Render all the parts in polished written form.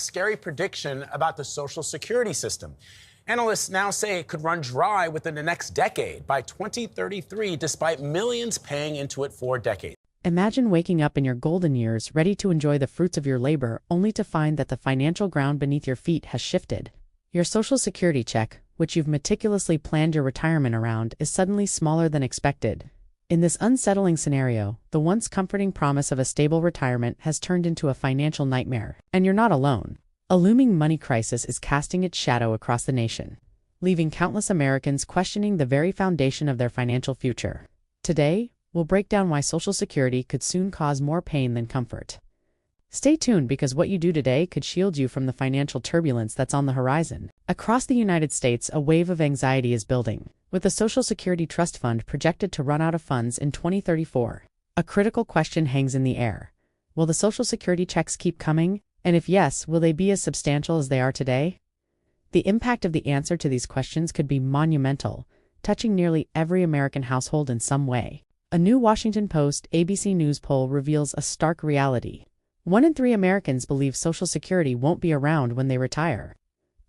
Scary prediction about the Social Security system. Analysts now say it could run dry within the next decade, by 2033, despite millions paying into it for decades. Imagine waking up in your golden years, ready to enjoy the fruits of your labor, only to find that the financial ground beneath your feet has shifted. Your Social Security check, which you've meticulously planned your retirement around, is suddenly smaller than expected. In this unsettling scenario, the once comforting promise of a stable retirement has turned into a financial nightmare. And you're not alone. A looming money crisis is casting its shadow across the nation, leaving countless Americans questioning the very foundation of their financial future. Today, we'll break down why Social Security could soon cause more pain than comfort. Stay tuned, because what you do today could shield you from the financial turbulence that's on the horizon. Across the United States, a wave of anxiety is building, with the Social Security Trust Fund projected to run out of funds in 2034. A critical question hangs in the air. Will the Social Security checks keep coming? And if yes, will they be as substantial as they are today? The impact of the answer to these questions could be monumental, touching nearly every American household in some way. A new Washington Post/ABC News poll reveals a stark reality. 1 in 3 Americans believe Social Security won't be around when they retire.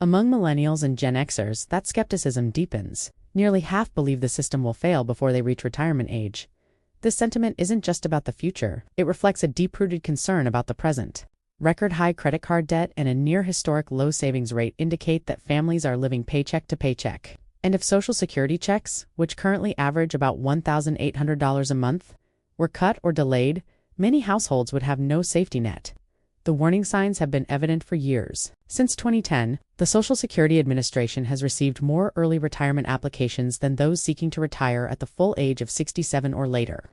Among millennials and Gen Xers, that skepticism deepens. Nearly half believe the system will fail before they reach retirement age. This sentiment isn't just about the future, it reflects a deep-rooted concern about the present. Record-high credit card debt and a near-historic low savings rate indicate that families are living paycheck to paycheck. And if Social Security checks, which currently average about $1,800 a month, were cut or delayed, many households would have no safety net. The warning signs have been evident for years. Since 2010, the Social Security Administration has received more early retirement applications than those seeking to retire at the full age of 67 or later.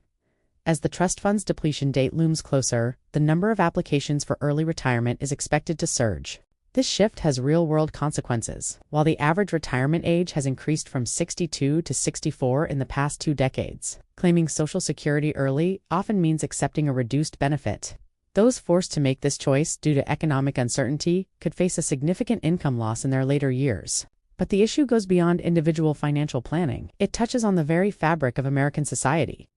As the trust fund's depletion date looms closer, the number of applications for early retirement is expected to surge. This shift has real-world consequences. While the average retirement age has increased from 62 to 64 in the past 2 decades, claiming Social Security early often means accepting a reduced benefit. Those forced to make this choice due to economic uncertainty could face a significant income loss in their later years. But the issue goes beyond individual financial planning. It touches on the very fabric of American society.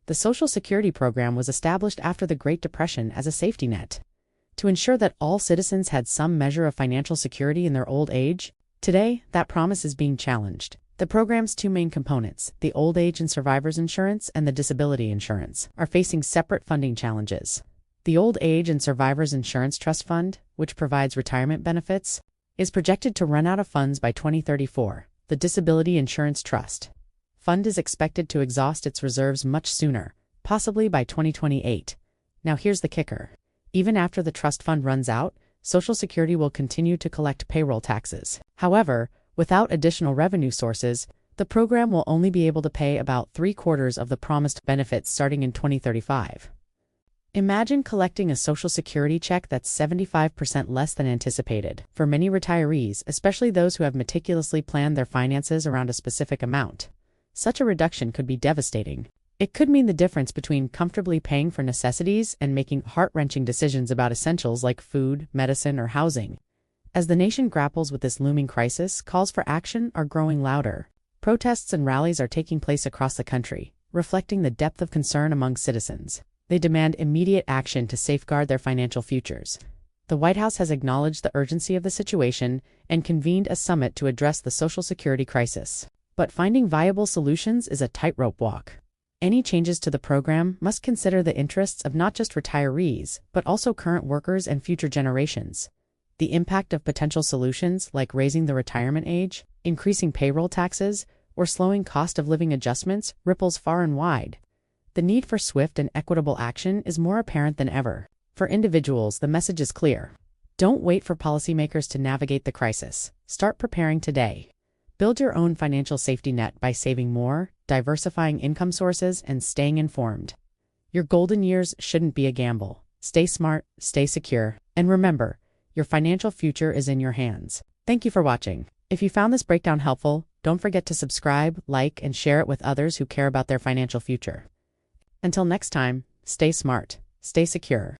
The Social Security program was established after the Great Depression as a safety net, to ensure that all citizens had some measure of financial security in their old age. Today, that promise is being challenged. The program's 2 main components, the Old Age and Survivors Insurance and the Disability Insurance, are facing separate funding challenges. The Old Age and Survivors Insurance Trust Fund, which provides retirement benefits, is projected to run out of funds by 2034. The Disability Insurance Trust Fund is expected to exhaust its reserves much sooner, possibly by 2028. Now here's the kicker. Even after the trust fund runs out, Social Security will continue to collect payroll taxes. However, without additional revenue sources, the program will only be able to pay about 3/4 of the promised benefits starting in 2035. Imagine collecting a Social Security check that's 75% less than anticipated. For many retirees, especially those who have meticulously planned their finances around a specific amount, such a reduction could be devastating. It could mean the difference between comfortably paying for necessities and making heart-wrenching decisions about essentials like food, medicine, or housing. As the nation grapples with this looming crisis, calls for action are growing louder. Protests and rallies are taking place across the country, reflecting the depth of concern among citizens. They demand immediate action to safeguard their financial futures. The White House has acknowledged the urgency of the situation and convened a summit to address the Social Security crisis. But finding viable solutions is a tightrope walk. Any changes to the program must consider the interests of not just retirees, but also current workers and future generations. The impact of potential solutions like raising the retirement age, increasing payroll taxes, or slowing cost of living adjustments ripples far and wide. The need for swift and equitable action is more apparent than ever. For individuals, the message is clear. Don't wait for policymakers to navigate the crisis. Start preparing today. Build your own financial safety net by saving more, diversifying income sources, and staying informed. Your golden years shouldn't be a gamble. Stay smart, stay secure, and remember, your financial future is in your hands. Thank you for watching. If you found this breakdown helpful, don't forget to subscribe, like, and share it with others who care about their financial future. Until next time, stay smart, stay secure.